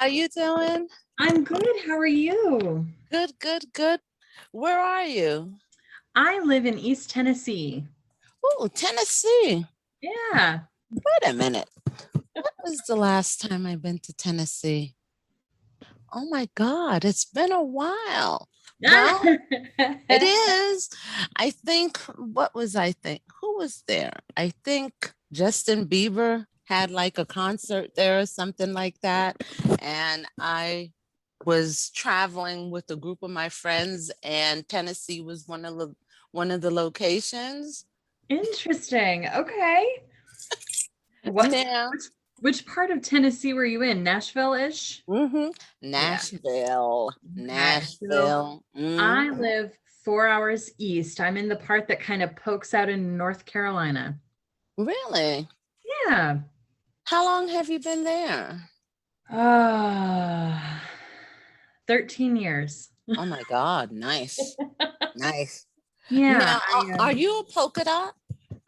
How you doing? I'm good. How are you? Good, good, good. Where are you? I live in East Tennessee. Oh, Tennessee. Yeah. Wait a minute. When was the last time I've been to Tennessee? Oh my God, it's been a while. Well, it is. I think, what was I think? Who was there? I think Justin Bieber had like a concert there or something like that. And I was traveling with a group of my friends, and Tennessee was one of the locations. Interesting. Okay. What Now, which part of Tennessee were you in? Nashville-ish? mhm, Yeah. Nashville, Okay. So Nashville. I live 4 hours east. I'm in the part that kind of pokes out in North Carolina. Really? Yeah. How long have you been there? Uh 13 years. Oh my God, nice, nice. Yeah, Now, are you a polka dot?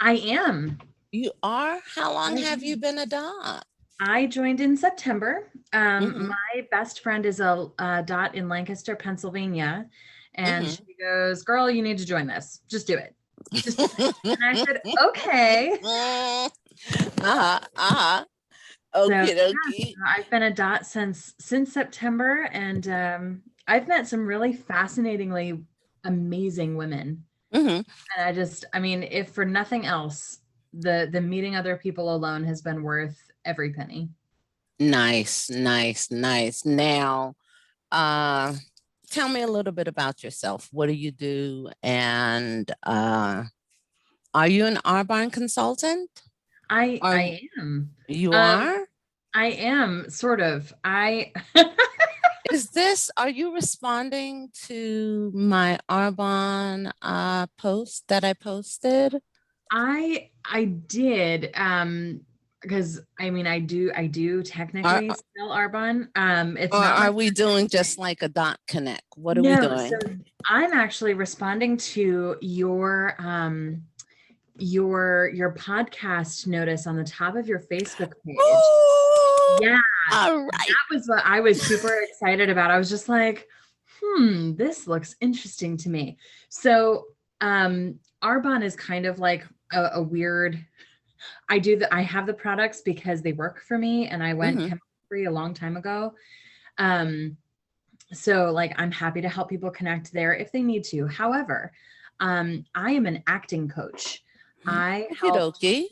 I am. You are? How I long have you am. been a dot? I joined in September. Mm-hmm. My best friend is a dot in Lancaster, Pennsylvania. And Mm-hmm. she goes, Girl, you need to join this. Just do it. Just do it. And I said, Okay. uh-huh, uh-huh. So yeah, Okie so dokie. I've been a dot since September, and I've met some really fascinatingly amazing women. Mm-hmm. And I mean, if for nothing else, the meeting other people alone has been worth every penny. Nice, nice, nice. Now, uh, tell me a little bit about yourself. What do you do? And are you an Arbonne consultant? Are I am. you Um, are? I am sort of. I Are you responding to my Arbonne post that I posted? I did because I mean I do Are, technically spell Arbonne. or It's not my are we doing first just name. like a dot connect? What are we No, so doing? I'm actually responding to your podcast notice on the top of your Facebook page. Ooh, Yeah, all right. that was what I was super excited about. I was just like, this looks interesting to me. So, Arbonne is kind of like a weird. I have the products because they work for me, and I went Mm-hmm. chemical free a long time ago. Um, so like I'm happy to help people connect there if they need to. However, I am an acting coach. I Okie help dokie.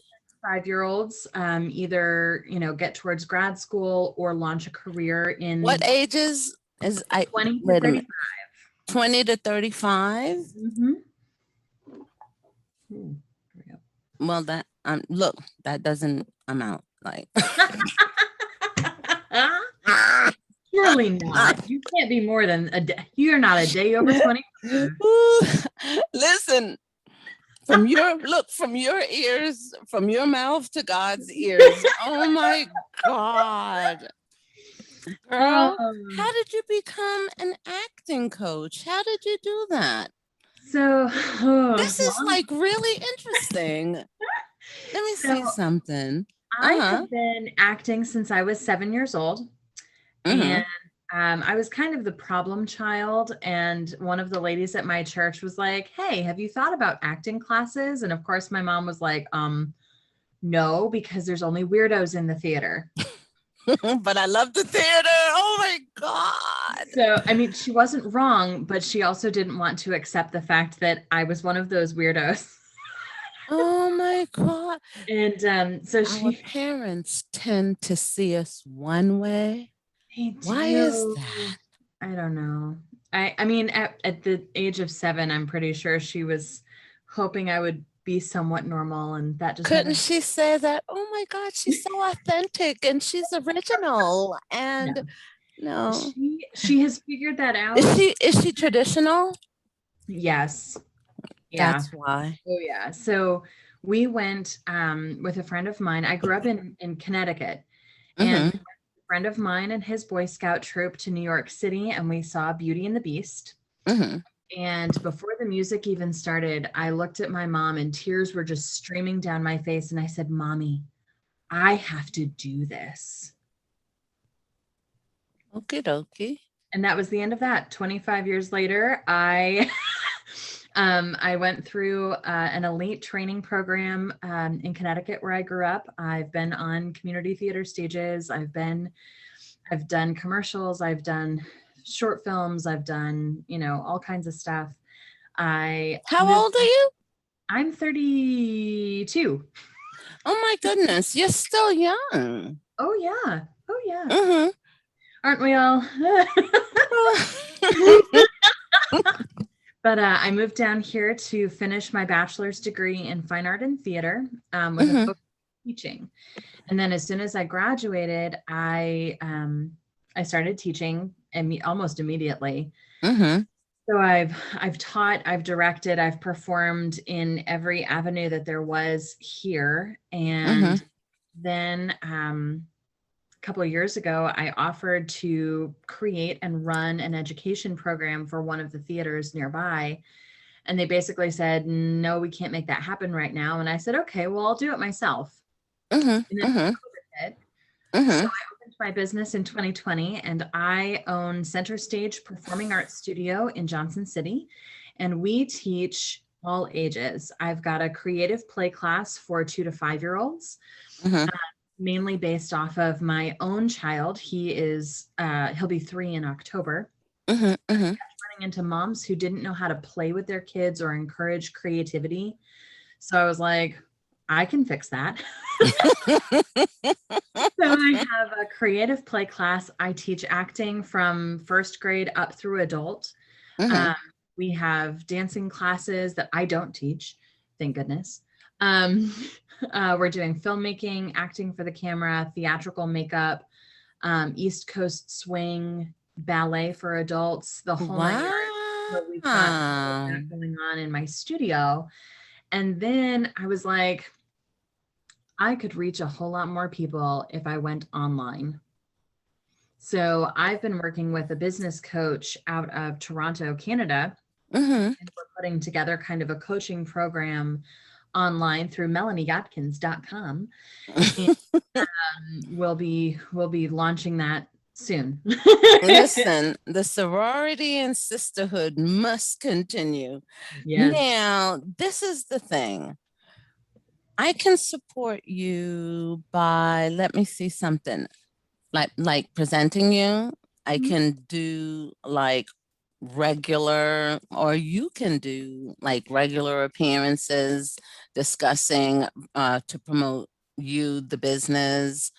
5-year-olds either get towards grad school or launch a career What in ages is I 20 to wait a minute. 35. 20 to 35? Mm-hmm. Ooh, there we Well, that look, that doesn't amount like go. Surely not. You can't be more than a day. You're not a day over 25. Ooh, listen, from your ears, from your mouth to God's ears. Oh my God. Girl, Um, how did you become an acting coach? How did you do that? so, This is long. like really interesting. Let me So see something. I Uh-huh. have been acting since I was 7 years old. And Mm-hmm. I was kind of the problem child. And one of the ladies at my church was like, Hey, have you thought about acting classes? And of course, my mom was like, no, because there's only weirdos in the theater. But I love the theater. Oh my God. So, I mean, she wasn't wrong, but she also didn't want to accept the fact that I was one of those weirdos. Oh my God. And so Our she, parents tend to see us one way. they Why is do. that? I don't know. I mean, at the age of 7, I'm pretty sure she was hoping I would be somewhat normal, and that just never Couldn't happened. she say that? Oh my God, she's so authentic and she's original. No, And no. she has figured that Is out. she traditional? Yes. Yeah. That's why. Oh yeah. So we went with a friend of mine. I grew up in Connecticut, and Mm-hmm. a friend of mine and his Boy Scout troop to New York City, and we saw Beauty and the Beast. Mm-hmm. And before the music even started, I looked at my mom and tears were just streaming down my face. And I said, Mommy, I have to do this. Okie dokie. And that was the end of that. 25 years later, I went through an elite training program in Connecticut where I grew up. I've been on community theater stages. I've done commercials. I've done short films. I've done, all kinds of stuff. How old are you? I'm 32. Oh my goodness, you're still young. Oh yeah. Oh yeah. Mm-hmm. Aren't we all? But I moved down here to finish my bachelor's degree in fine art and theater with a focus on teaching. And then as soon as I graduated, I started teaching almost immediately. Mm-hmm. So I've taught, I've directed, I've performed in every avenue that there was here. And then a couple of years ago, I offered to create and run an education program for one of the theaters nearby. And they basically said, no, we can't make that happen right now. And I said, okay, well, I'll do it myself. And then COVID hit. So I opened my business in 2020, and I own Center Stage Performing Arts Studio in Johnson City. And we teach all ages. I've got a creative play class for 2 to 5-year-olds. Mainly based off of my own child. He'll be 3 in October. Running into moms who didn't know how to play with their kids or encourage creativity. So I was like, I can fix that. So I have a creative play class. I teach acting from first grade up through adult. We have dancing classes that I don't teach, thank goodness. We're doing filmmaking, acting for the camera, theatrical makeup, East Coast swing, ballet for adults, the whole 9 yards. So we've got that going on in my studio. And then I was like, I could reach a whole lot more people if I went online. So I've been working with a business coach out of Toronto, Canada, and we're putting together kind of a coaching program online through melanieyodkins.com. We'll be launching that soon. Listen, the sorority and sisterhood must continue. Yes. Now, this is the thing. I can support you by, let me see something, like presenting you. I can do like regular, or you can do like regular appearances discussing to promote you, the business,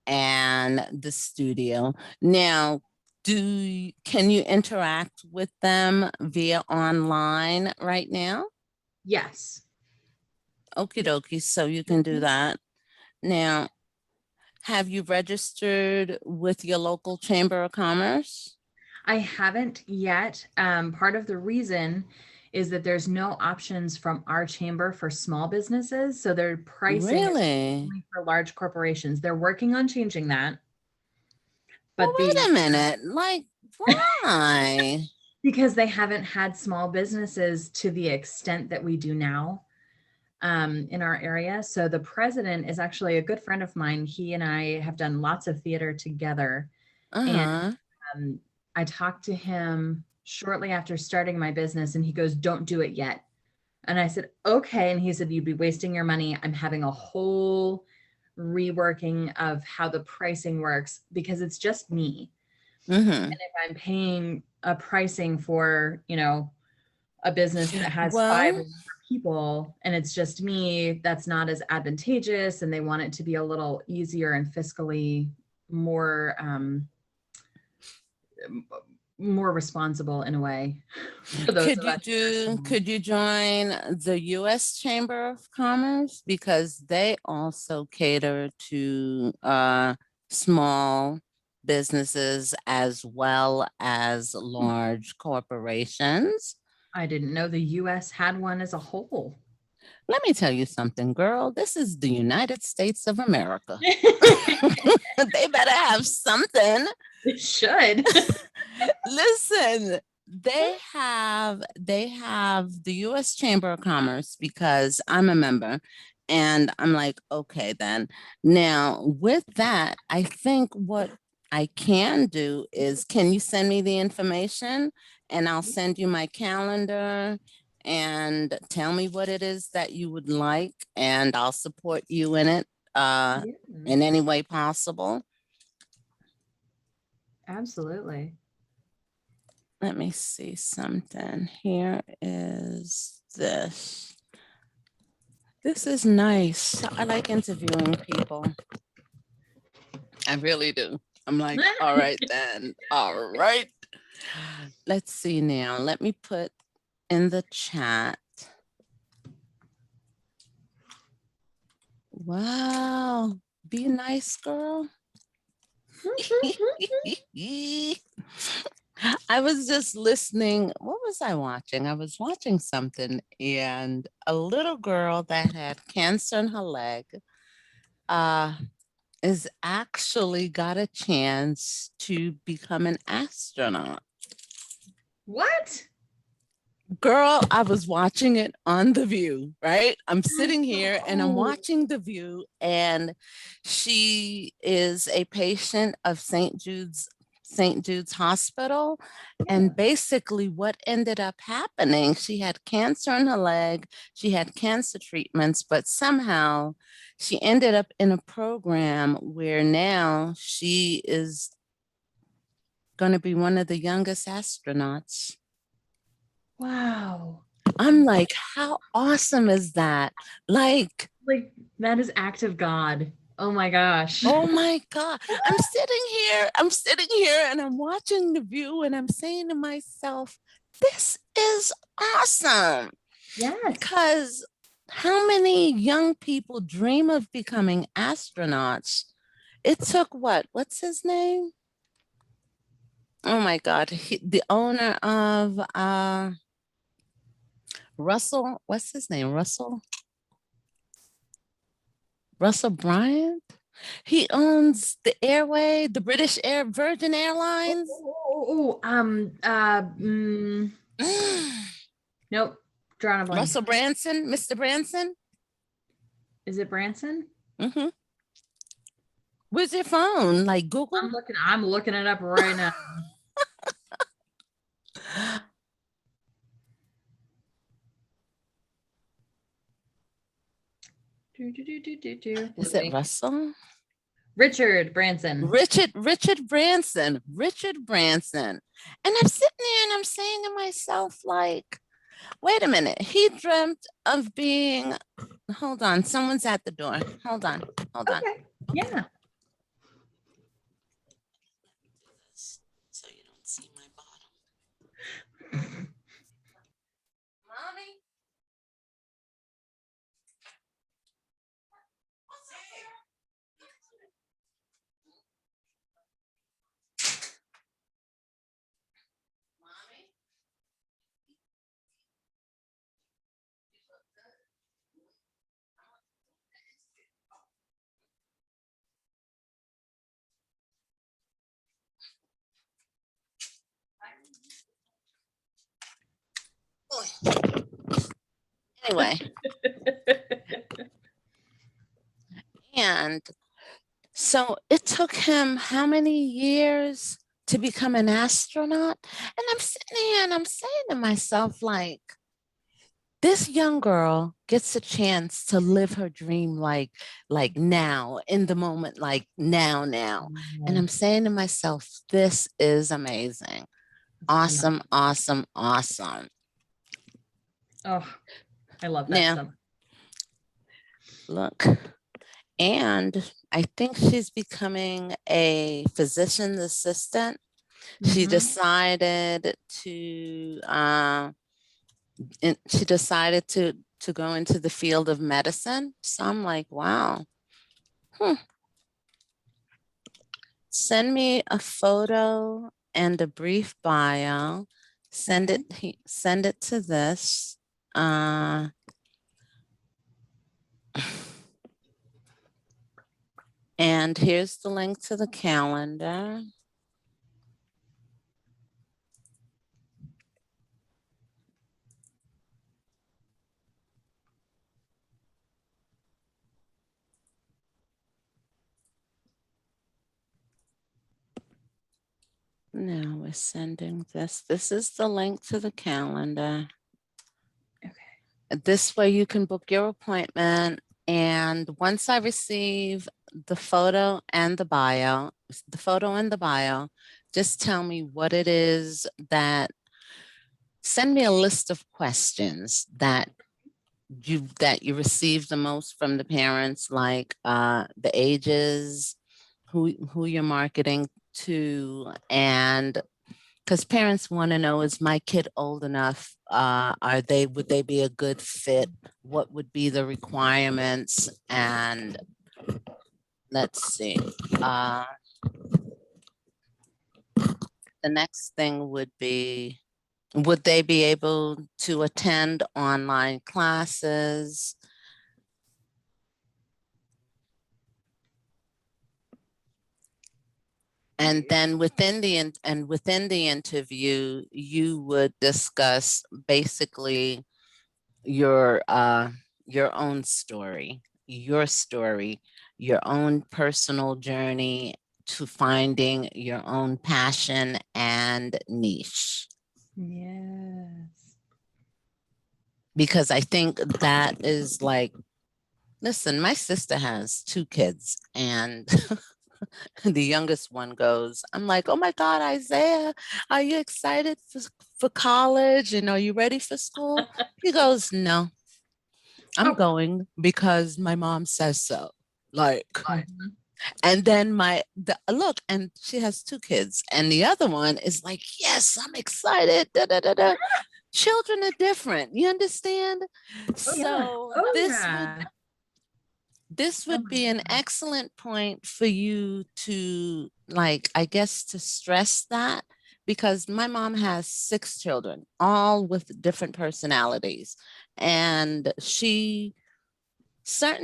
and the studio. Now, can you interact with them via online right now? Yes. Okie dokie, so you can do that. Now, have you registered with your local Chamber of Commerce? I haven't yet. Part of the reason is that there's no options from our chamber for small businesses. So their pricing is only for large corporations. They're working on changing that. But well, wait a minute, like why? Because they haven't had small businesses to the extent that we do now in our area. So the president is actually a good friend of mine. He and I have done lots of theater together. And I talked to him shortly after starting my business, and he goes, don't do it yet. And I said, okay. And he said, you'd be wasting your money. I'm having a whole reworking of how the pricing works because it's just me. And if I'm paying a pricing for, a business that has 5 people and it's just me, that's not as advantageous. And they want it to be a little easier and fiscally more responsible in a way. Could you join the U.S. Chamber of Commerce, because they also cater to small businesses as well as large corporations? I didn't know the U.S. had one as a whole. Let me tell you something, girl. This is the United States of America. They better have something. It should. Listen, they have the U.S. Chamber of Commerce, because I'm a member, and I'm like, okay, then. Now, with that, I think what I can do is, can you send me the information and I'll send you my calendar and tell me what it is that you would like and I'll support you in it Yeah, in any way possible. absolutely. Let me see something. Here is this. This is nice. I like interviewing people. I really do. I'm like, all right then. All right. Let's see now. Let me put in the chat. Wow. Be nice, girl. I was just listening. What was I watching? I was watching something, and a little girl that had cancer in her leg is actually got a chance to become an astronaut. What? Girl, I was watching it on The View, right? I'm sitting here and I'm watching The View, and she is a patient of St. Jude's Hospital. And basically, what ended up happening, she had cancer in her leg, she had cancer treatments, but somehow she ended up in a program where now she is going to be one of the youngest astronauts. Wow. I'm like, how awesome is that? Like, That is act of God. Oh my gosh. oh my God. I'm sitting here and I'm watching The View and I'm saying to myself, this is awesome. Yes. Because how many young people dream of becoming astronauts? It took what? What's his name? Oh my God. The owner of Russell, what's his name? Russell Bryant? He owns the British Virgin Airlines. Nope. Drawing a blank. Russell Branson, Mr. Branson. Is it Branson? Mm-hmm. Where's your phone? Like Google? I'm looking it up right now. Is it Russell? Richard Branson. Richard Branson. Richard Branson. And I'm sitting there and I'm saying to myself, like, wait a minute. He dreamt of being, hold on, someone's at the door. Hold on. Okay. Yeah. So you don't see my bottom. Mommy? Anyway. And so it took him how many years to become an astronaut? And I'm sitting here and I'm saying to myself, like, this young girl gets a chance to live her dream like now, in the moment, like now. And I'm saying to myself, this is amazing. Awesome. Oh, I love that Now, stuff. look, and I think she's becoming a physician's assistant. She decided to go into the field of medicine. So I'm like, wow. Send me a photo and a brief bio. Send it to this. And here's the link to the calendar. Now we're sending this. This is the link to the calendar. Okay. This way you can book your appointment. And once I receive the photo and the bio, just tell me what it is send me a list of questions that you receive the most from the parents, like the ages, who you're marketing to, and because parents want to know, is my kid old enough? Would they be a good fit? What would be the requirements? And let's see. Uh, the next thing would be, would they be able to attend online classes? And then within the interview, you would discuss basically your own story, your own personal journey to finding your own passion and niche. Yes. Because I think that is like, listen, my sister has 2 kids, and the youngest one goes, I'm like, oh my God, Isaiah, are you excited for college? And are you ready for school? He goes, no, I'm Oh. going because my mom says so. Like, Mhm. and then look, and she has 2 kids, and the other one is like, yes, I'm excited. Da, da, da, da. Children are different. You understand? Oh yeah. So Oh this would yeah. this Oh would my be an God. excellent point for you to, like, I guess, to stress that, because my mom has 6 children, all with different personalities. And certain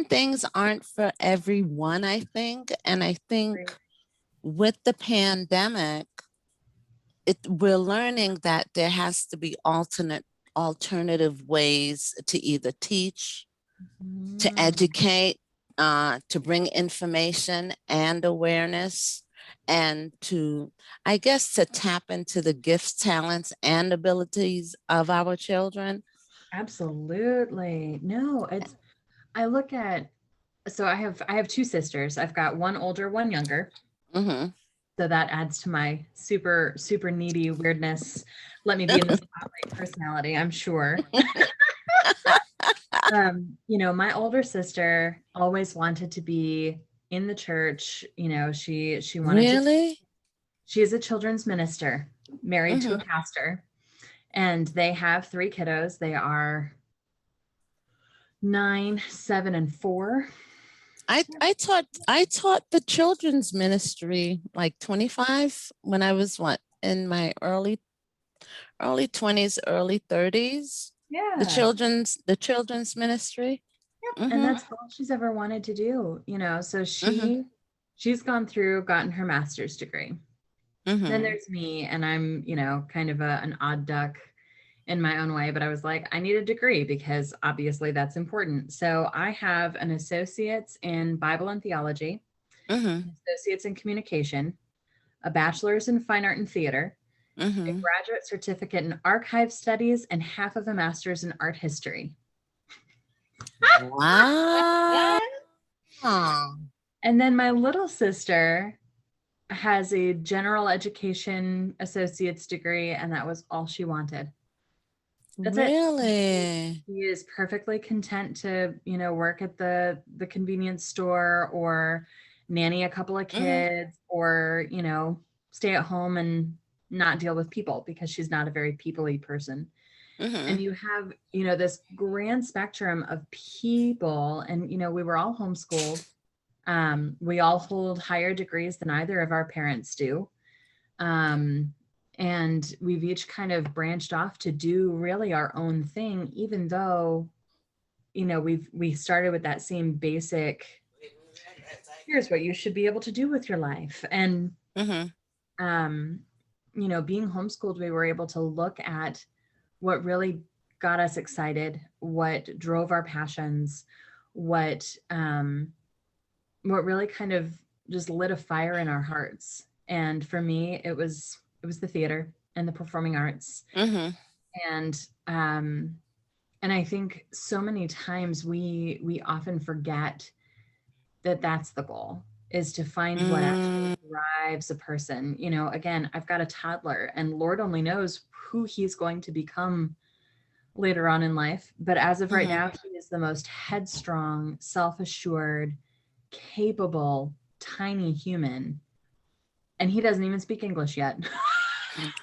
things aren't for everyone, I think. And I think Great. with the pandemic, we're learning that there has to be alternative ways to either teach, to Mm. educate, to bring information and awareness, and to, I guess, to tap into the gifts, talents, and abilities of our children. Absolutely. No, I look at, so I have two sisters. I've got one older, one younger. Hmm. So that adds to my super, super needy weirdness. Let me be in the spotlight personality, I'm sure. My older sister always wanted to be in the church. She wanted to, Really? she is a children's minister, married to a Hmm. pastor, and they have 3 kiddos. They are 9, 7, and 4. I taught the children's ministry like 25 when I was in my early 20s, early 30s. Yeah. The children's ministry. Yep. And Mm-hmm. that's all she's ever wanted to do. So Mm-hmm. she's gotten her master's degree. Then Mm-hmm. there's me, and I'm kind of an odd duck in my own way, but I was like, I need a degree because obviously that's important. So I have an associate's in Bible and theology, Mm-hmm. an associate's in communication, a bachelor's in fine art and theater, a Mm-hmm. graduate certificate in archive studies, and half of a master's in art history. Wow. And then my little sister has a general education associate's degree, and that was all she wanted. That's it. Really? She is perfectly content to work at the convenience store, or nanny a couple of Mm-hmm. kids, or stay at home and not deal with people, because she's not a very people-y person. Mm-hmm. And you have this grand spectrum of people, and we were all homeschooled. We all hold higher degrees than either of our parents do. Um, and we've each kind of branched off to do really our own thing, even though we started with that same basic, here's what you should be able to do with your life. And Mm-hmm. um, being homeschooled, we were able to look at what really got us excited, what drove our passions, what really kind of just lit a fire in our hearts. And for me, it was it was the theater and the performing arts. Mm-hmm. And I think so many times we often forget that that's the goal, is to find what actually Mm, drives a person. You know, again, I've got a toddler and Lord only knows who he's going to become later on in life. But as of right mm-hmm. now, he is the most headstrong, self-assured, capable, tiny human. And he doesn't even speak English yet.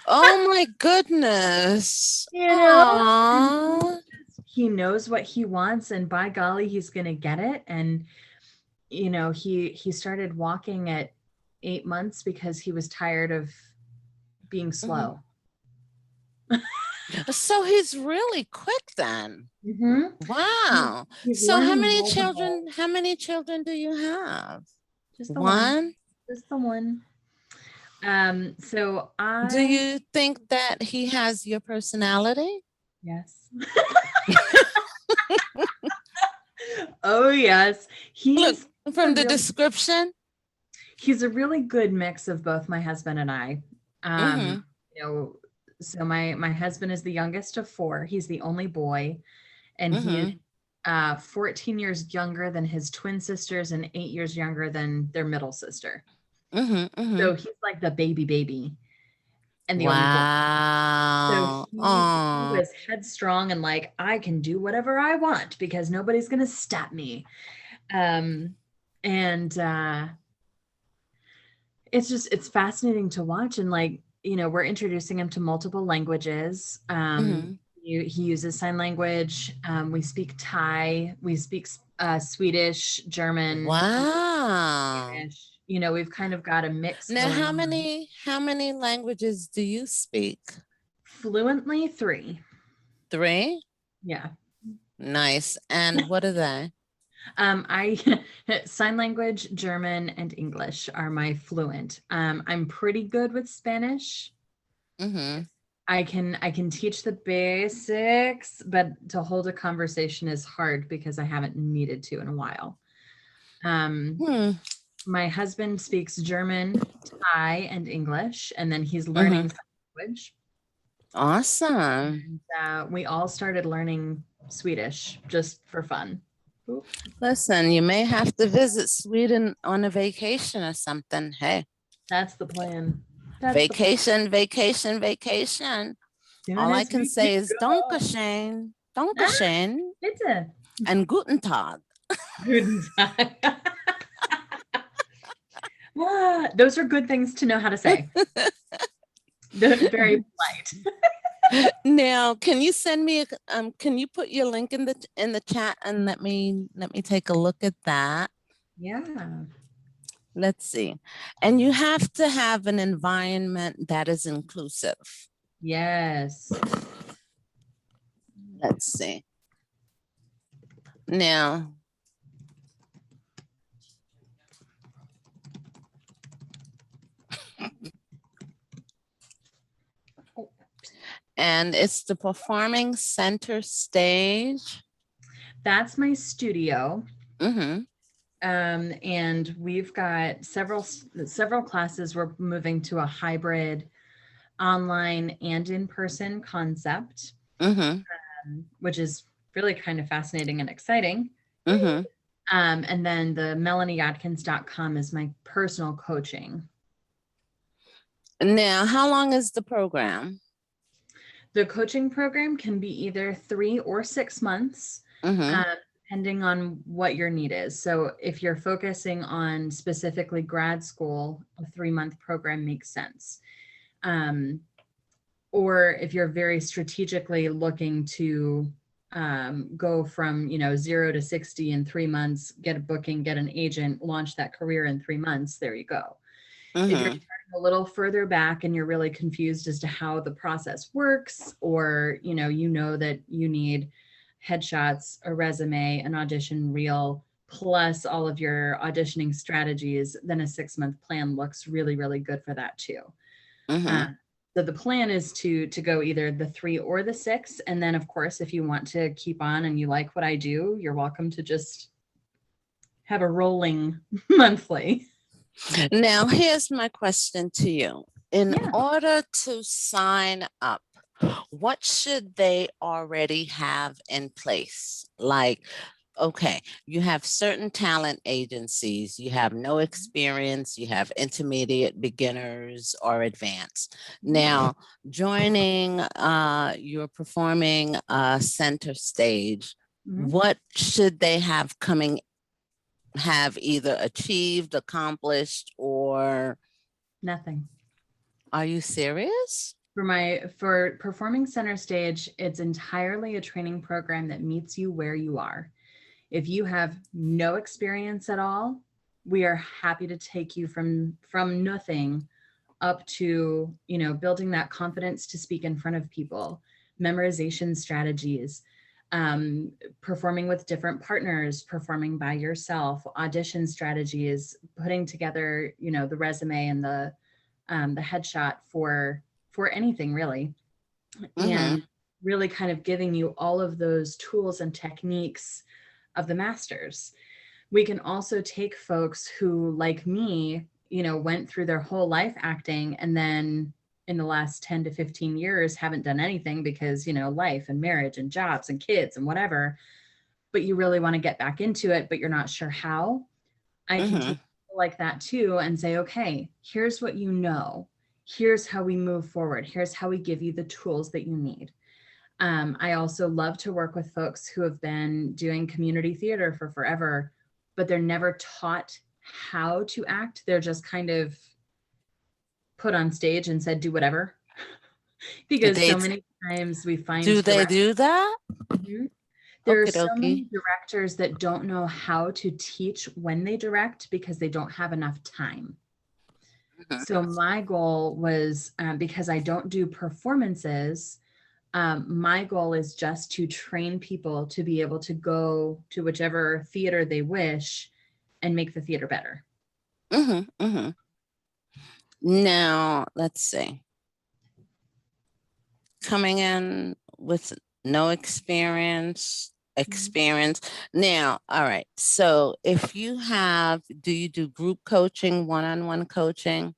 Oh my goodness. You know, Aww. he knows what he wants, and by golly, he's going to get it. And you know, he started walking at 8 months because he was tired of being Mm-hmm. slow. So he's really quick then. Mm-hmm. Wow. He's So how learning many multiple. children, how many children do you have? Just the one. One? Just the one. So Do I, you think that he has your personality? yes. Oh yes. Look, He's a from the real description. he's a really good mix of both my husband and I. Mm-hmm. You know, so my husband is the youngest of four. He's the only boy, and he is Mm-hmm. 14 years younger than his twin sisters and 8 years younger than their middle sister. Mm-hmm. Mm-hmm. So he's like the baby and the only boy. So Wow. he Oh. was headstrong and like, I can do whatever I want because nobody's gonna stop me. Um, and it's fascinating to watch. And like, you know, we're introducing him to multiple languages. Mm-hmm. He uses sign language. We speak Thai. We speak Swedish, German, Wow. Spanish. You know, we've kind of got a mix Now, going how on. many languages do you speak? Fluently three. Three? Yeah. Nice. And what are they? I sign language, German, and English are my fluent. I'm pretty good with Spanish. Mm-hmm. I can teach the basics, but to hold a conversation is hard because I haven't needed to in a while. Um, Hmm. my husband speaks German, Thai, and English, and then he's Mm-hmm. learning sign language. Awesome. And we all started learning Swedish just for fun. Oop, Listen, you may have to visit Sweden on a vacation or something. Hey, that's the plan. That's the plan. vacation, vacation, vacation. Soon All I as can we can say is go. Dankeschön, Ah, Dankeschön, bitte. and Guten Tag. Guten Tag. Ah, those are good things to know how to say. They're very polite. Now, can you send me can you put your link in the chat and let me take a look at that? Yeah. Let's see. And you have to have an environment that is inclusive. Yes. Let's see. Now, and it's the performing center stage. That's my studio. Mm-hmm. And we've got several classes. We're moving to a hybrid online and in-person concept, Mm-hmm. which is really kind of fascinating and exciting. Mm-hmm. And then the melanieyodkins.com is my personal coaching. Now, how long is the program? The coaching program can be either 3 or 6 months, Mm-hmm. depending on what your need is. So if you're focusing on specifically grad school, a 3-month program makes sense. Or if you're very strategically looking to go from 0 to 60 in 3 months, get a booking, get an agent, launch that career in 3 months, there you go. If you're Mm-hmm. starting a little further back and you're really confused as to how the process works, or you know that you need headshots, a resume, an audition reel, plus all of your auditioning strategies, then a 6-month plan looks really, really good for that too. Mm-hmm. So the plan is to go either the 3 or the 6, and then of course, if you want to keep on and you like what I do, you're welcome to just have a rolling monthly. Now, here's my question to you. In Yeah. order to sign up, what should they already have in place? Like, okay, you have certain talent agencies, you have no experience, you have intermediate, beginners, or advanced. Now, joining your performing center stage, Mhm. what should they have coming, have either achieved, accomplished, or Nothing. are you serious? For performing center stage, it's entirely a training program that meets you where you are. If you have no experience at all, we are happy to take you from nothing up to, building that confidence to speak in front of people, memorization strategies, um, performing with different partners, performing by yourself, audition strategies, putting together, the resume and the headshot for anything really, Mm-hmm. and really kind of giving you all of those tools and techniques of the masters. We can also take folks who, like me, went through their whole life acting and then in the last 10 to 15 years haven't done anything because, life and marriage and jobs and kids and whatever, but you really want to get back into it, but you're not sure how. I can Mm-hmm. take people like that too and say, okay, here's what you know. Here's how we move forward. Here's how we give you the tools that you need. I also love to work with folks who have been doing community theater for forever, but they're never taught how to act. They're just kind of put on stage and said, do whatever. Because They so many times we do find they direct. do that? Mhm. There are Okie so dokie. many directors that don't know how to teach when they direct because they don't have enough time. Mhm. So my goal was, because I don't do performances, my goal is just to train people to be able to go to whichever theater they wish and make the theater better. Mhm, mhm. Now, let's see. Coming in with no experience, Mhm. experience. Now, all right. So if you have, do you do group coaching, one-on-one coaching?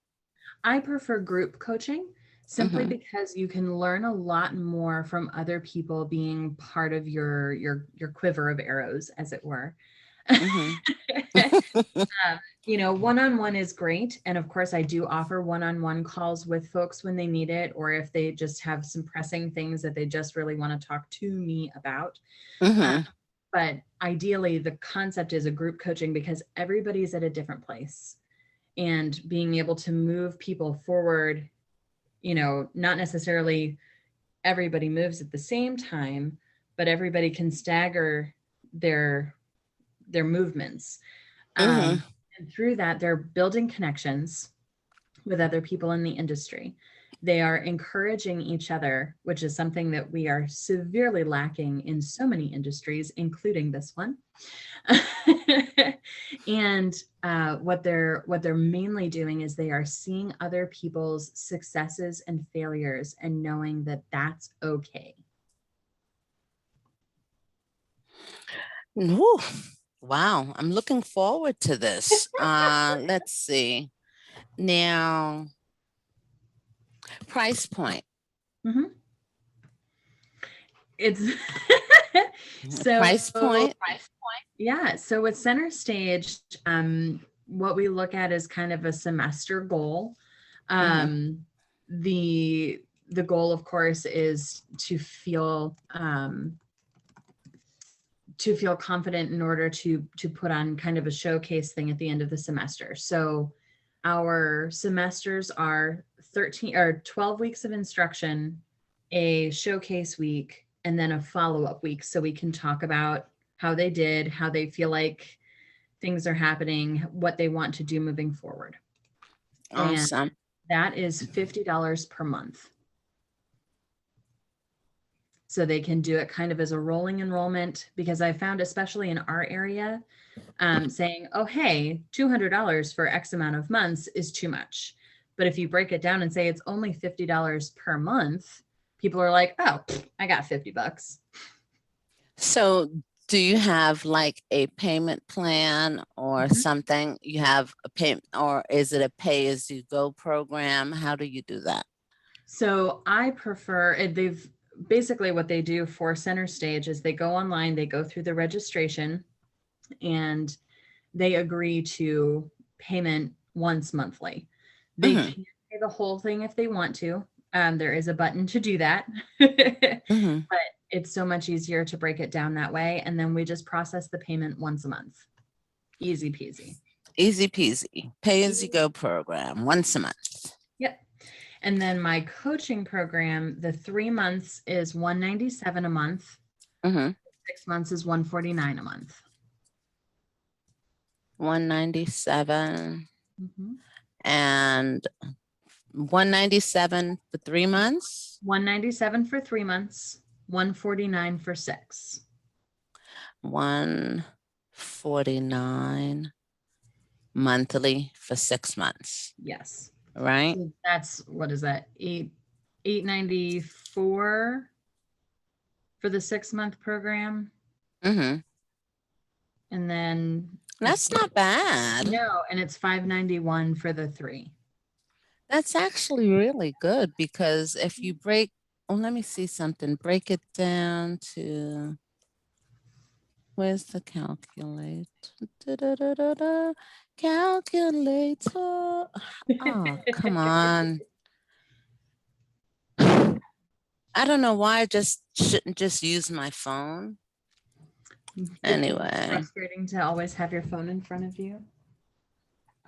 I prefer group coaching simply Mm-hmm. because you can learn a lot more from other people being part of your quiver of arrows, as it were. Mm-hmm. One-on-one is great. And of course, I do offer one-on-one calls with folks when they need it, or if they just have some pressing things that they just really want to talk to me about. Uh, Mm-hmm. but ideally, the concept is a group coaching because everybody's at a different place. And being able to move people forward, not necessarily everybody moves at the same time, but everybody can stagger their their movements. Mm-hmm. And through that, they're building connections with other people in the industry. They are encouraging each other, which is something that we are severely lacking in so many industries, including this one. And what they're mainly doing is they are seeing other people's successes and failures and knowing that that's okay. Whew. Wow, I'm looking forward to this. Let's see. Now, price point. Mhm. It's Price so point. yeah. So with center stage, what we look at is kind of a semester goal. Mm-hmm. Um, the goal, of course, is to feel confident in order to put on kind of a showcase thing at the end of the semester. So our semesters are 13 or 12 weeks of instruction, a showcase week, and then a follow-up week so we can talk about how they did, how they feel like things are happening, what they want to do moving forward. And Awesome. that is $50 per month. So they can do it kind of as a rolling enrollment because I found, especially in our area, saying, oh, hey, $200 for X amount of months is too much. But if you break it down and say it's only $50 per month, people are like, oh, I got $50. So Do you have like a payment plan or something? You have a payment, or is it a pay as you go program? How do you do that? So I prefer it. They've basically what they do for Center Stage is they go online, they go through the registration, and they agree to payment once monthly. They Mm-hmm. can pay the whole thing if they want to. There is a button to do that, Mm-hmm. but it's so much easier to break it down that way. And then we just process the payment once a month. Easy peasy. Easy peasy. Pay as you go program once a month. Yep. And then my coaching program, the 3 months is $197 a month. Mm-hmm. 6 months is $149 a month. 197 and 197 for 3 months. 197 for 3 months, 149 for 6. 149 monthly for 6 months. Yes. Right. So that's, what is that? 894 for the 6-month program. Mm-hmm. And then That's not bad. no, and it's 591 for the 3. That's actually really good, because if you break, oh, let me see something. Break it down to, where's the calculator? Da-da-da-da-da. Calculator. Oh, come on. I don't know why I just shouldn't just use my phone. Anyway. Frustrating to always have your phone in front of you.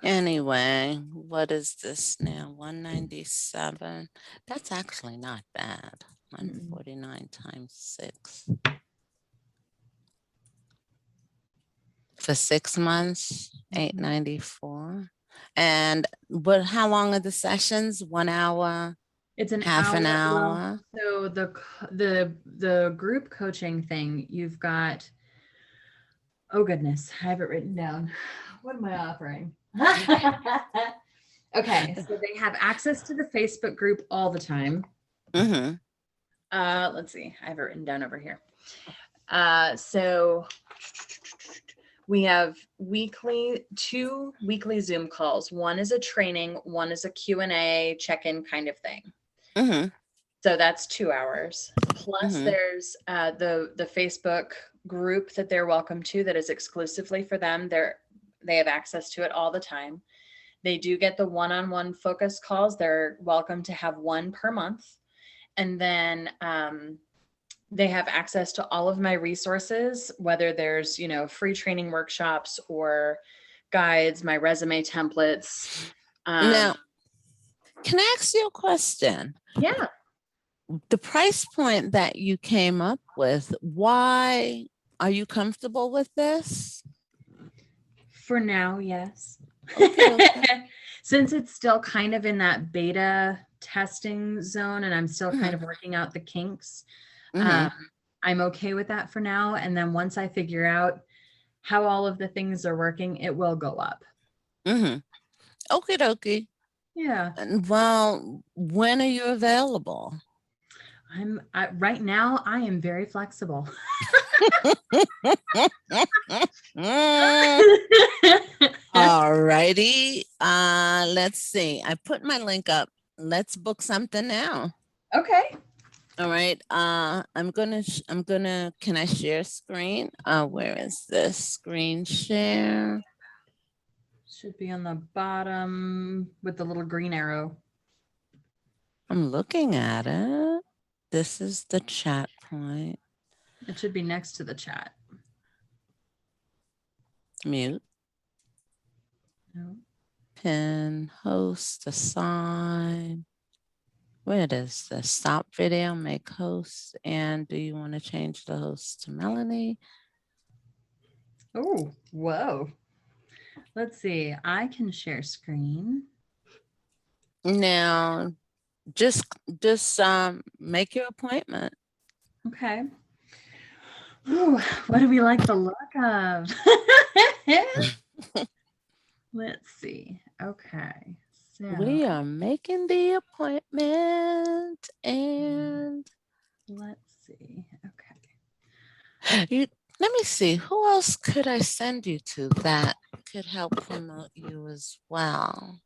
Anyway, what is this now? 197. That's actually not bad. 149 times 6. For 6 months, 894. And how long are the sessions? 1 hour? It's an half an hour. hour? So the group coaching thing, you've got, oh goodness, I have it written down. What am I offering? Okay, so they have access to the Facebook group all the time. Mm-hmm. Let's see, I have it written down over here. So we have two weekly Zoom calls. One is a training, one is a Q&A check-in kind of thing. Mm-hmm. So that's 2 hours. Plus there's the Facebook group that they're welcome to that is exclusively for them. They have access to it all the time. They do get the one-on-one focus calls. They're welcome to have one per month. And then they have access to all of my resources, whether there's, free training workshops or guides, my resume templates. Now, can I ask you a question? Yeah. The price point that you came up with, why are you comfortable with this? For now, yes. Okay. Since it's still kind of in that beta testing zone and I'm still kind of working out the kinks, I'm okay with that for now. And then once I figure out how all of the things are working, it will go up. Okie dokie. Yeah. Well, when are you available? Right now, I am very flexible. All righty. Let's see. I put my link up. Let's book something now. Okay. All right. I'm gonna, can I share screen? Where is this screen share? Should be on the bottom with the little green arrow. I'm looking at it. This is the chat point. It should be next to the chat. Mute. No. Pin, host, assign. Where is the stop video, make host, and do you want to change the host to Melanie? Oh, whoa. Let's see. I can share screen. Now, just make your appointment. Okay. Ooh, what do we like the look of? Let's see. Okay. So We are making the appointment, and let's see. Okay. Let me see. Who else could I send you to that could help promote you as well?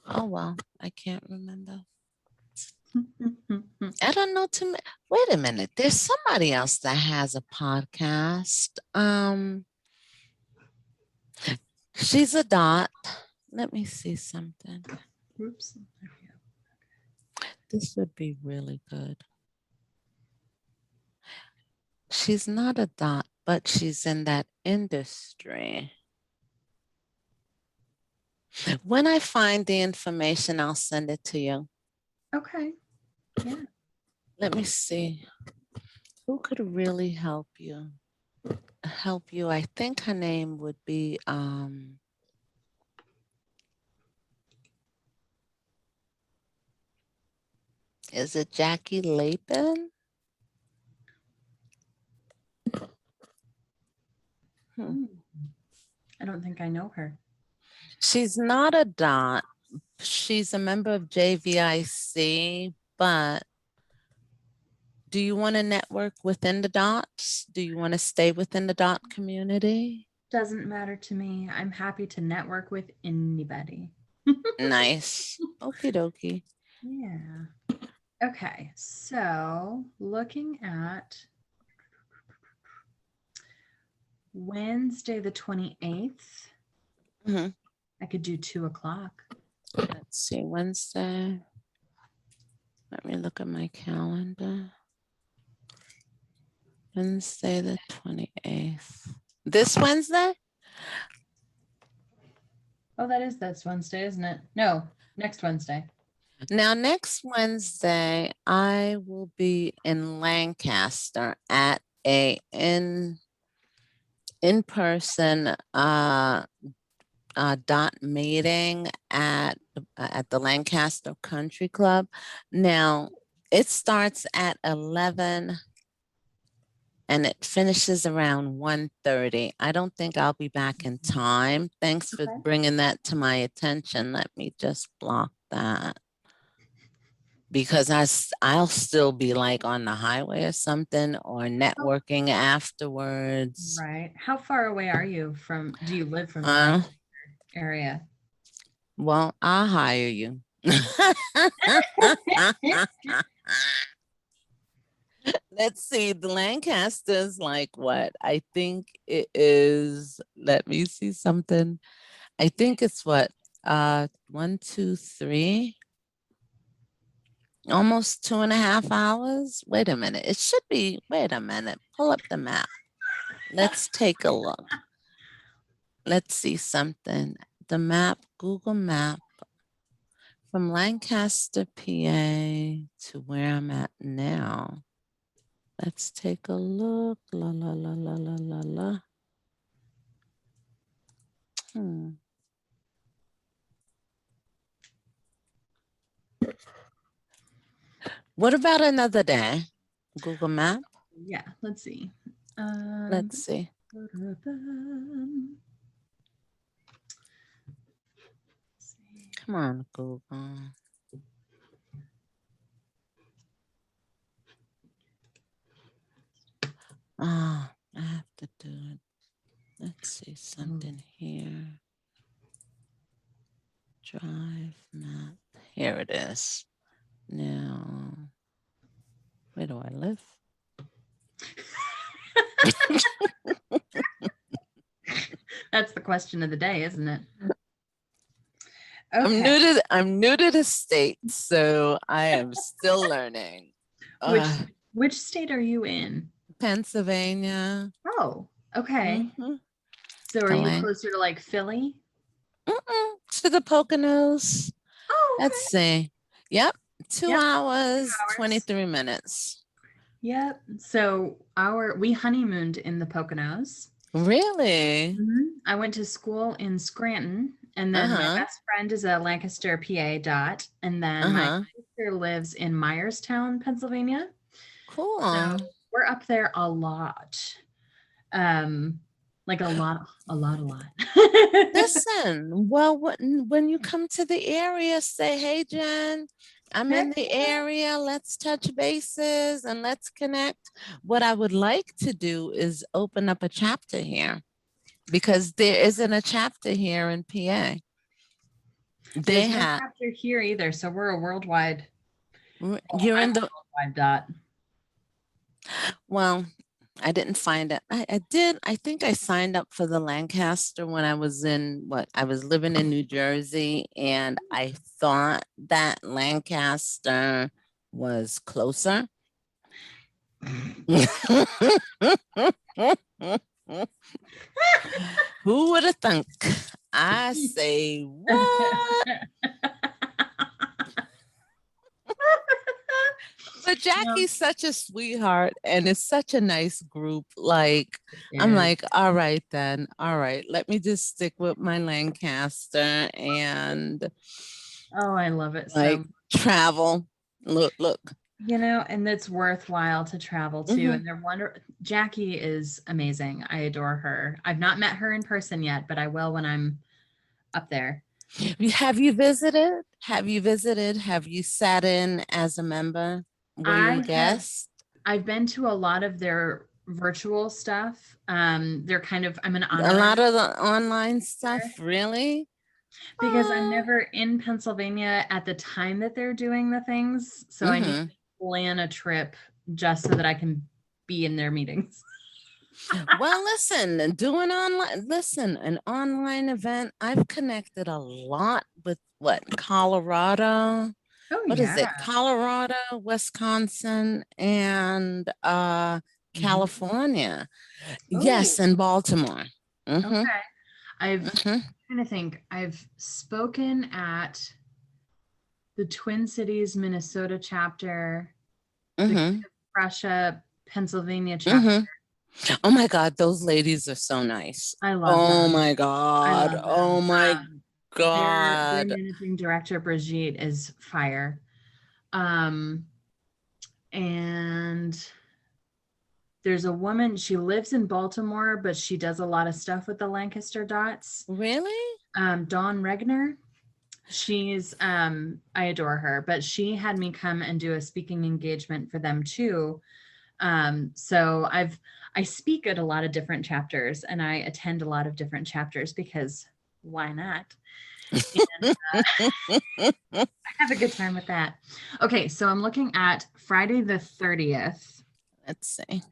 Oh, well, I can't remember. I don't know too many. Wait a minute. There's somebody else that has a podcast. She's a dot. Let me see something. Oops. This would be really good. She's not a dot, but she's in that industry. When I find the information, I'll send it to you. Okay. Yeah. Let me see. Who could really help you? I think her name would be is it Jackie Lapin? I don't think I know her. She's not a dot. She's a member of JVIC, but do you want to network within the dots? Do you want to stay within the dot community? Doesn't matter to me. I'm happy to network with anybody. Nice. Okie dokie. Yeah. Okay. So looking at Wednesday, the 28th, I could do 2:00. Let's see, Wednesday. Let me look at my calendar. Wednesday, the 28th. This Wednesday? Oh, that's Wednesday, isn't it? No, next Wednesday. Now, next Wednesday, I will be in Lancaster at a in-person dot meeting at the Lancaster Country Club. Now, it starts at 11 and it finishes around 1:30. I don't think I'll be back in time. Thanks for bringing that to my attention. Let me just block that. Because I'll still be like on the highway or something or networking afterwards. Right. How far away are you do you live from the area? Well, I'll hire you. Let's see. The Lancaster's like what? I think it is. Let me see something. I think it's what? 1, 2, 3. Almost 2.5 hours. Wait a minute. It should be. Wait a minute. Pull up the map. Let's take a look. Let's see something. The map, Google Map, from Lancaster, PA to where I'm at now. Let's take a look. La, la, la, la, la, la, la. What about another day? Google Map? Yeah, let's see. Let's see. Come on, Google. Oh, I have to do it. Let's see something here. Drive map. Here it is. Now, where do I live? That's the question of the day, isn't it? Okay. I'm new to the state, so I am still learning. Which state are you in? Pennsylvania. Oh, okay. So are you closer to like Philly? To the Poconos. Oh, okay. Let's see. Yep. 2 hours, 23 minutes. Yep. So we honeymooned in the Poconos. Really? I went to school in Scranton, and then my best friend is a Lancaster, PA dot, and then my sister lives in Myerstown, Pennsylvania. Cool. So we're up there a lot. Like a lot. Listen, well, when you come to the area, say, hey, Jen, I'm in the area. Let's touch bases and let's connect. What I would like to do is open up a chapter here because there isn't a chapter here in PA. There's no chapter here either, so we're a worldwide. You're in the worldwide dot. Well, I didn't find it. I did. I think I signed up for the Lancaster when I was I was living in New Jersey, and I thought that Lancaster was closer. Who would have thunk? I say what? But Jackie's such a sweetheart, and it's such a nice group. Like, I'm like, all right then, all right. Let me just stick with my Lancaster and I love it. Like travel. Look. You know, and it's worthwhile to travel too. And they're wonderful. Jackie is amazing. I adore her. I've not met her in person yet, but I will when I'm up there. Have you visited? Have you sat in as a member? Were you a guest? I've been to a lot of their virtual stuff. They're kind of, I'm an a lot of the online stuff, really? Because I'm never in Pennsylvania at the time that they're doing the things. So I need to plan a trip just so that I can be in their meetings. Well, listen, an online event. I've connected a lot with Colorado. What is it? Colorado, Wisconsin, and California. Yes, and Baltimore. Okay. I'm trying to think. I've spoken at the Twin Cities, Minnesota chapter, the Prussia, Pennsylvania chapter. Oh my God, those ladies are so nice. I love them. Oh my God. Oh my God. Their managing director, Brigitte, is fire. And there's a woman, she lives in Baltimore, but she does a lot of stuff with the Lancaster Dots. Really? Dawn Regner. She's, I adore her, but she had me come and do a speaking engagement for them too. So I speak at a lot of different chapters and I attend a lot of different chapters because why not? And, I have a good time with that. Okay, so I'm looking at Friday the 30th. Let's see.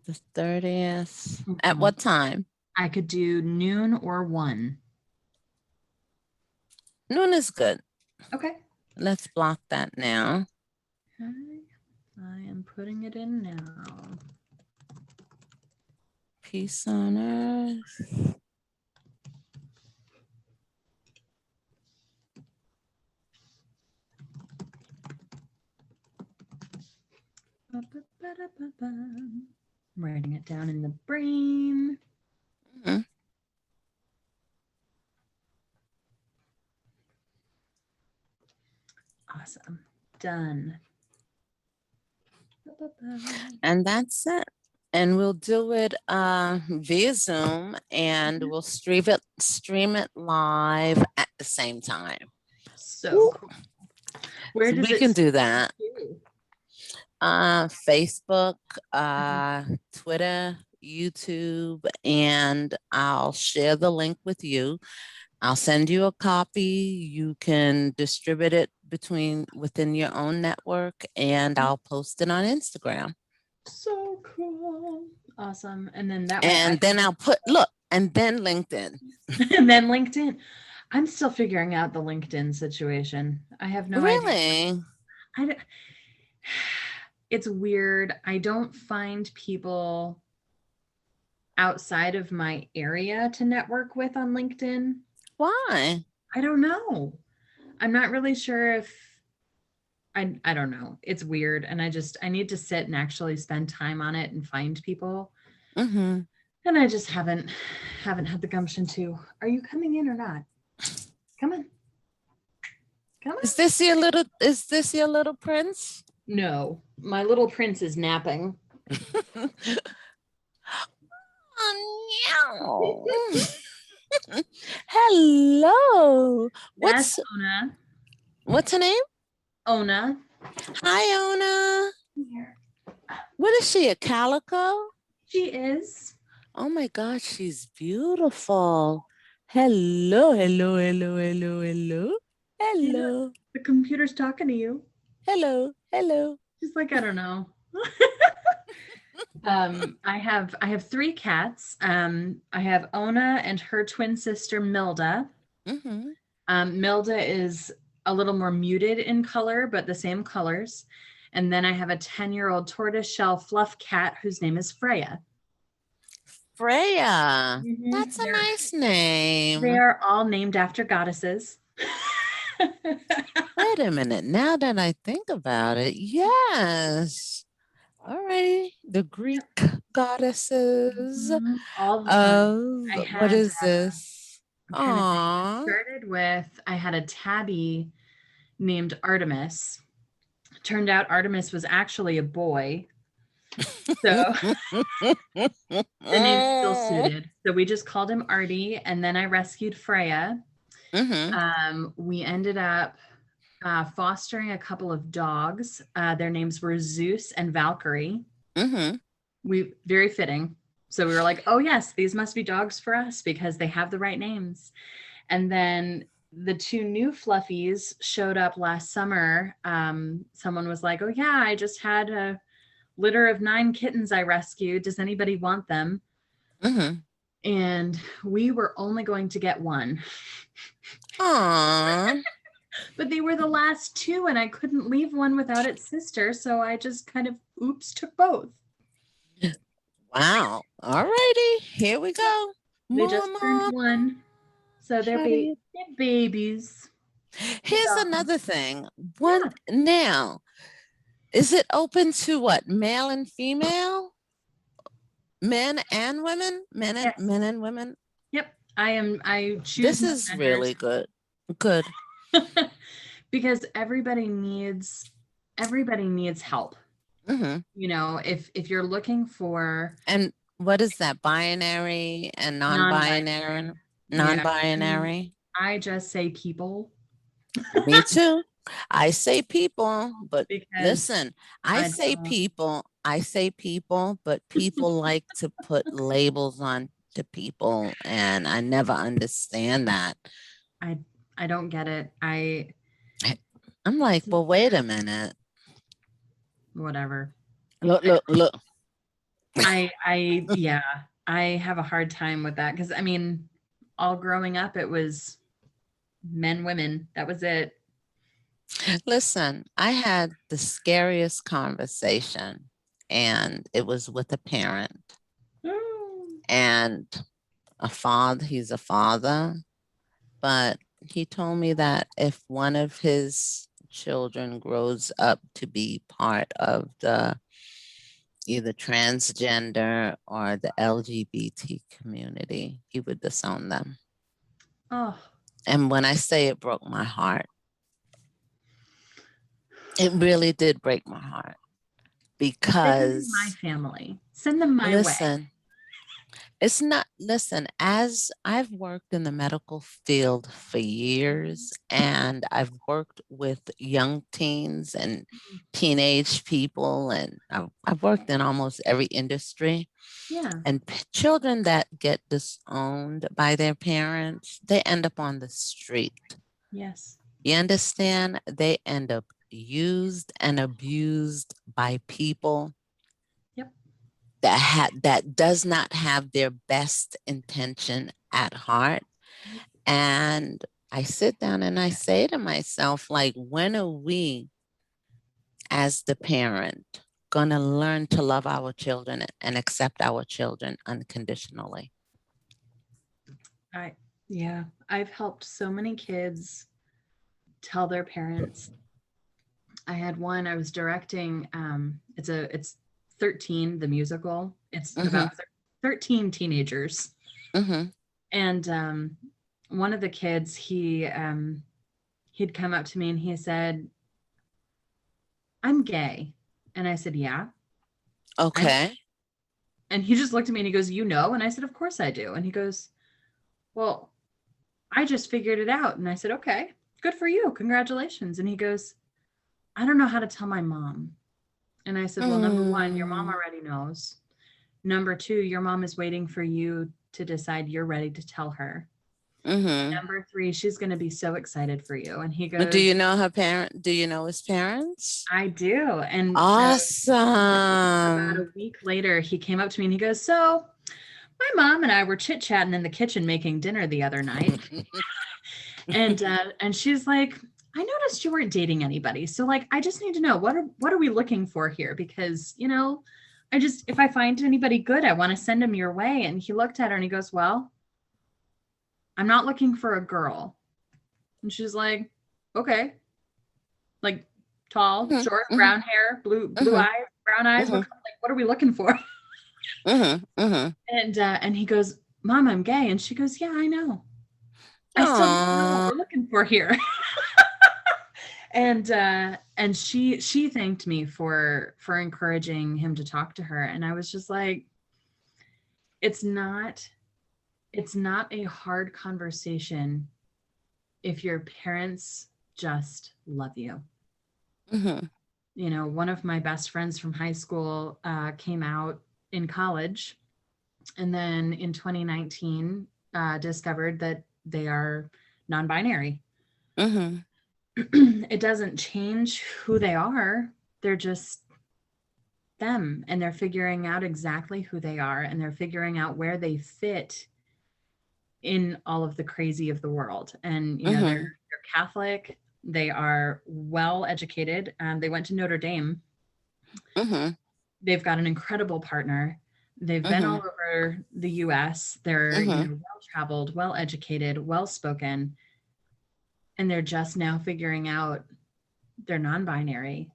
The 30th. At what time? I could do noon or 1. Noon is good. Okay. Let's block that now. Okay. I am putting it in now. Peace on earth. I'm writing it down in the brain. Awesome. Done. And that's it. And we'll do it via Zoom, and we'll stream it live at the same time. So cool. Where so we can do that? Facebook, Twitter, YouTube, and I'll share the link with you. I'll send you a copy. You can distribute it within your own network, and I'll post it on Instagram. So cool. Awesome. And then that and then I'll put and then LinkedIn. And then LinkedIn. I'm still figuring out the LinkedIn situation. I have no idea. Really? It's weird. I don't find people outside of my area to network with on LinkedIn. Why? I don't know. I'm not really sure if I don't know. It's weird. And I need to sit and actually spend time on it and find people. And I just haven't had the gumption to. Are you coming in or not? Come on. Come on. Is this your little prince? No, my little prince is napping. Oh, no. Hello. That's Ona. What's her name? Ona. Hi, Ona. Here. What is she, a calico? She is. Oh my God, she's beautiful. Hello, hello, hello, hello, hello, Yeah, hello, the computer's talking to you. hello, hello. She's like, I don't know. I have three cats. I have Ona and her twin sister Milda. Mm-hmm. Milda is a little more muted in color, but the same colors. And then I have a 10-year-old tortoiseshell fluff cat whose name is Freya. Freya. Mhm. That's a nice name. They are all named after goddesses. Wait a minute. Now that I think about it, yes. All right. The Greek goddesses All the fun. of I what had, is this? I'm trying to think. It Aw. started with, I had a tabby named Artemis. Turned out Artemis was actually a boy. So the name still suited. So we just called him Artie. And then I rescued Freya. Mm-hmm. We ended up fostering a couple of dogs. Their names were Zeus and Valkyrie. Mm-hmm. We very fitting. So we were like, oh yes, these must be dogs for us because they have the right names. And then the two new fluffies showed up last summer. Someone was like, oh yeah, I just had a litter of 9 kittens I rescued. Does anybody want them? Mm-hmm. And we were only going to get one. Aw. But they were the last 2 and I couldn't leave one without its sister. So I just kind of, oops, took both. Wow. All righty. Here we go. They just turned Mama. 1. So they're, they're babies. Here's So, another thing. yeah. One now, is it open to what? Male and female? Men and women? Yes. Men and women? Yep. I choose This my is genders really good. Good. because everybody needs help. Mm-hmm. You know, if you're looking for And what is that? Binary and non-binary? non-binary, yeah, and Non-binary. I just say people Me too. I say people, but because listen, I don't, I say people, but people like to put labels on to people, and I never understand that. I I don't get it. I'm like, well, wait a minute. Whatever. Look, look, look. Yeah, I have a hard time with that because I mean, all growing up, it was men, women. That was it. Listen, I had the scariest conversation, and it was with a parent and a father. He's a father, but he told me that if one of his children grows up to be part of the either transgender or the LGBT community, he would disown them. Oh, And when I say it broke my heart, it really did break my heart they can be my because family. Send them my way. listen, it's not, listen, as I've worked in the medical field for years and I've worked with young teens and teenage people, and I've worked in almost every industry. Yeah. And children that get disowned by their parents, they end up on the street. Yes. You understand? They end up used and abused by people Yep. that does not have their best intention at heart. And I sit down and I say to myself, like, when are we as the parent going to learn to love our children and accept our children unconditionally? Yeah, I've helped so many kids tell their parents. I had one I was directing. It's 13, the musical. It's Mm-hmm. about 13 teenagers. Mm-hmm. And one of the kids, he'd come up to me and he said, I'm gay. And I said, yeah. Okay. And he just looked at me and he goes, you know? And I said, of course I do. And he goes, well, I just figured it out. And I said, okay, good for you. Congratulations. And he goes, I don't know how to tell my mom. And I said, well, number one, your mom already knows. Number two, your mom is waiting for you to decide you're ready to tell her. Number three, she's going to be so excited for you. And he goes, do you know her parent? Do you know his parents? I do. And Awesome. about a week later, he came up to me and he goes, so my mom and I were chit-chatting in the kitchen making dinner the other night. And she's like, I noticed you weren't dating anybody. So like, I just need to know, what are we looking for here? Because, you know, if I find anybody good, I want to send them your way. And he looked at her and he goes, well, I'm not looking for a girl. And she's like, okay. Like tall, short, brown hair, blue eyes, brown eyes. What are we looking for? And he goes, Mom, I'm gay. And she goes, yeah, I know. I still don't know what we're looking for here. And she thanked me for encouraging him to talk to her. And I was just like, it's not a hard conversation if your parents just love you. You know, one of my best friends from high school came out in college, and then in 2019 discovered that they are non-binary. It doesn't change who they are. They're just them, and they're figuring out exactly who they are, and they're figuring out where they fit in all of the crazy of the world. And you know, they're Catholic, they are well educated, they went to Notre Dame. They've got an incredible partner. They've been all over the US. They're you know, well traveled, well educated, well spoken, and they're just now figuring out they're non-binary.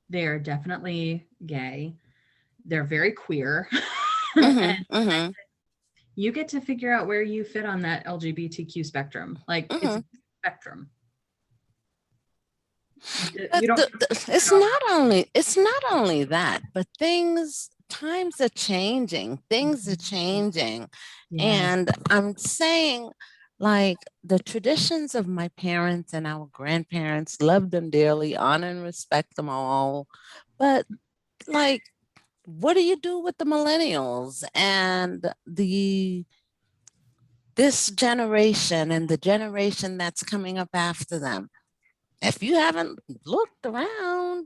They are definitely gay. They're very queer. And you get to figure out where you fit on that LGBTQ spectrum. Like it's a spectrum. It's not only that, but times are changing. Things are changing. And I'm saying, like, the traditions of my parents and our grandparents, love them dearly, honor and respect them all. But like, what do you do with the millennials and this generation and the generation that's coming up after them? If you haven't looked around,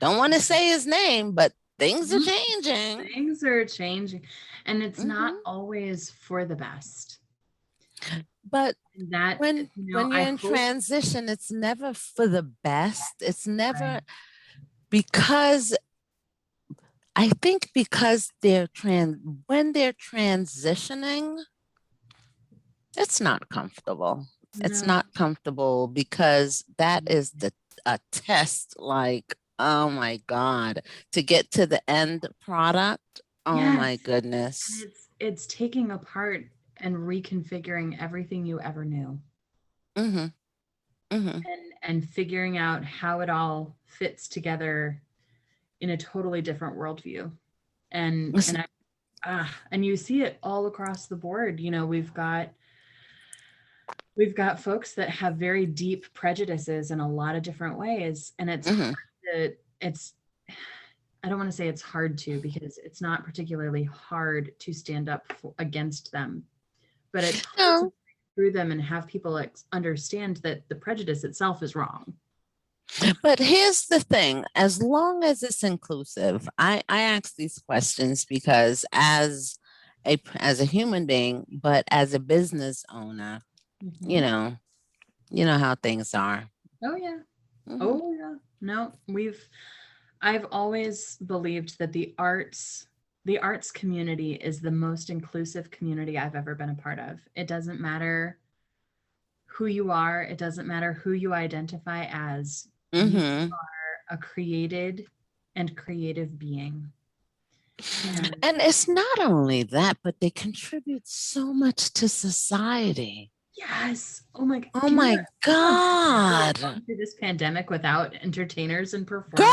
don't want to say his name, but things are changing. Things are changing, and it's not always for the best. But that when you're in transition, it's never for the best. It's never because I think because when they're transitioning, it's not comfortable. It's not comfortable because that is a test, like, oh my God, to get to the end product. Oh my goodness. It's taking apart and reconfiguring everything you ever knew. And figuring out how it all fits together in a totally different worldview. And you see it all across the board. You know, we've got folks that have very deep prejudices in a lot of different ways. And it's I don't want to say it's hard to, because it's not particularly hard to stand up against them, but it's hard to break through them and have people understand that the prejudice itself is wrong. But here's the thing, as long as it's inclusive, I ask these questions because as a human being, but as a business owner, you know how things are. Oh yeah. Oh yeah. No, I've always believed that the arts community is the most inclusive community I've ever been a part of. It doesn't matter who you are. It doesn't matter who you identify as. You are a created and creative being. And it's not only that, but they contribute so much to society. Yes. Oh my God. Oh my God. Through this pandemic without entertainers and performers.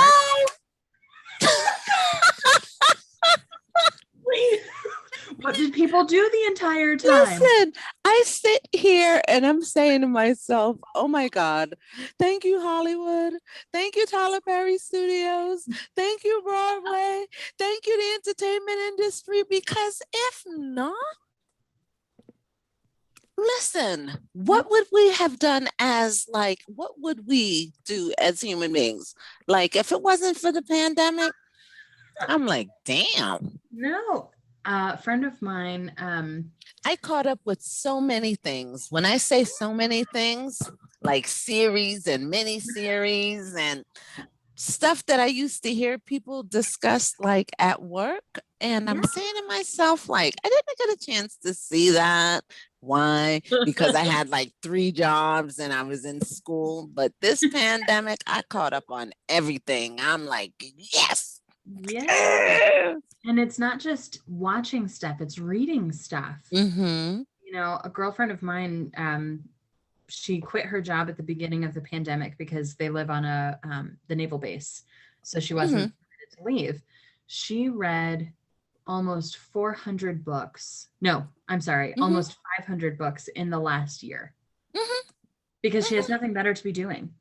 What did people do the entire time? Listen, I sit here and I'm saying to myself, oh my God, thank you, Hollywood. Thank you, Tyler Perry Studios. Thank you, Broadway. Thank you, the entertainment industry. Because if not, listen, what would we have done as what would we do as human beings? Like, if it wasn't for the pandemic, I'm like, damn. No. A friend of mine, I caught up with so many things. When I say so many things, like series and mini series and stuff that I used to hear people discuss like at work. And I'm saying to myself, like, I didn't get a chance to see that. Why? Because I had like 3 jobs and I was in school. But this pandemic, I caught up on everything. I'm like, yes. yeah. And it's not just watching stuff, it's reading stuff. Mm-hmm. You know, a girlfriend of mine, she quit her job at the beginning of the pandemic because they live on the naval base. So she wasn't permitted to leave. She read almost 400 books. No, I'm sorry, almost 500 books in the last year because she has nothing better to be doing.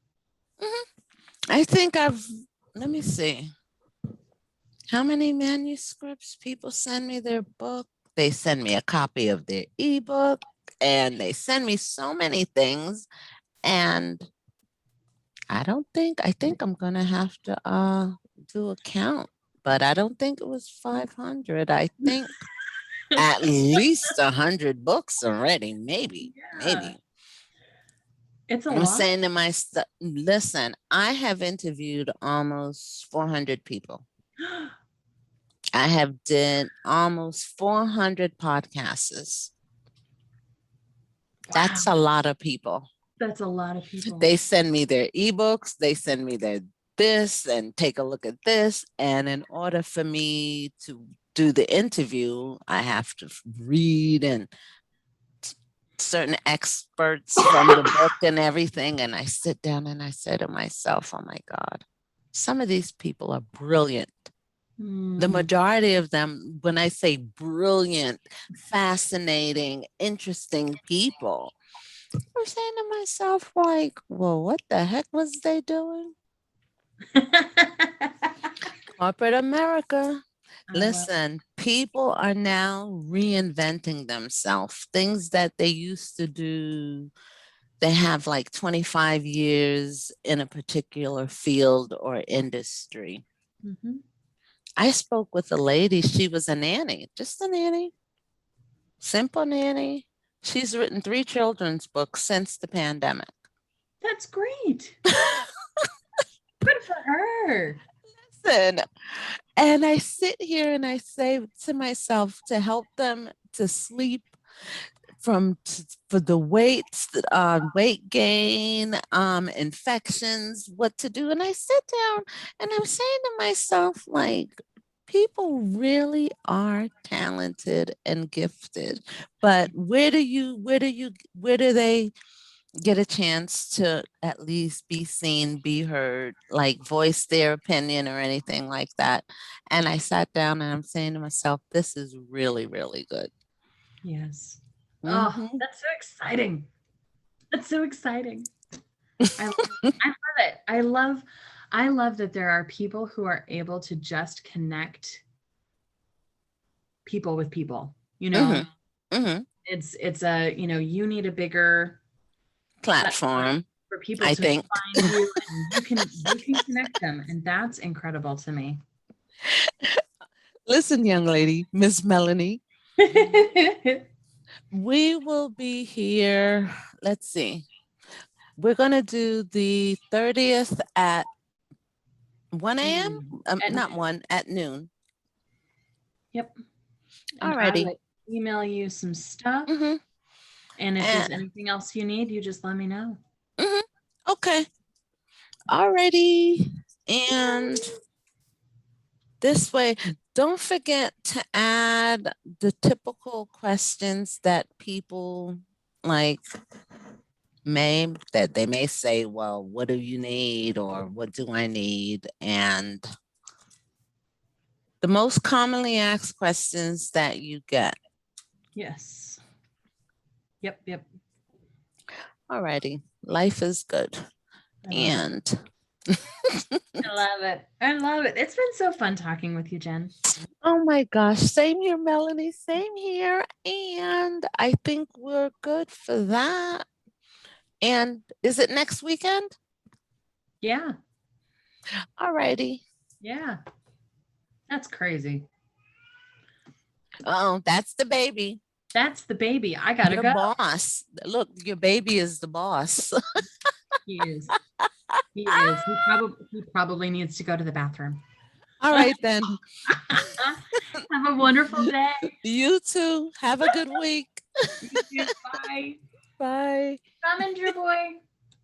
I think let me see. How many manuscripts people send me their book? They send me a copy of their ebook and they send me so many things. And I think I'm going to have to do a count, but I don't think it was 500. I think at least 100 books already, maybe. It's a I'm lot. saying to myself, listen, I have interviewed almost 400 people. I have did almost 400 podcasts. Wow. That's a lot of people. That's a lot of people. They send me their ebooks. They send me their this and take a look at this. And in order for me to do the interview, I have to read and certain experts from the book and everything. And I sit down and I say to myself, oh my God, some of these people are brilliant. The majority of them, when I say brilliant, fascinating, interesting people, I'm saying to myself, like, well, what the heck was they doing? Corporate America. Listen, people are now reinventing themselves. Things that they used to do, they have like 25 years in a particular field or industry. I spoke with a lady. She was a nanny, just a nanny, simple nanny. She's written 3 children's books since the pandemic. That's great. Good for her. Listen, and I sit here and I say to myself to help them to sleep for the weights, weight gain, infections, what to do. And I sit down and I'm saying to myself, like, people really are talented and gifted, but where do they get a chance to at least be seen, be heard, like voice their opinion or anything like that? And I sat down and I'm saying to myself, this is really, really good. Yes. Oh, that's so exciting. That's so exciting. I love it. I love that there are people who are able to just connect people with people, you know. It's a, you know, you need a bigger platform for people to find you and you can connect them, and that's incredible to me. Listen, young lady, Miss Melanie. We will be here. Let's see. We're going to do the 30th at 1 a.m. Not 1, at noon. Yep. Alrighty. I'll email you some stuff. And if there's anything else you need, you just let me know. Okay. Alrighty. And this way, don't forget to add the typical questions that people like they may say, well, what do you need or what do I need? And the most commonly asked questions that you get, Yes. Yep. Alrighty. Life is good. I love it. And I love it. I love it. It's been so fun talking with you, Jen. oh my gosh, same here, Melanie. Same here. And I think we're good for that. And is it next weekend? Yeah. Alrighty. Yeah. That's crazy. Oh, that's the baby. That's the baby. I gotta Your go. boss. Look, your baby is the boss. He is. He is. He probably needs to go to the bathroom. All right, then. Have a wonderful day. You too. Have a good week. You too. Bye. Bye. Come in, Drew boy.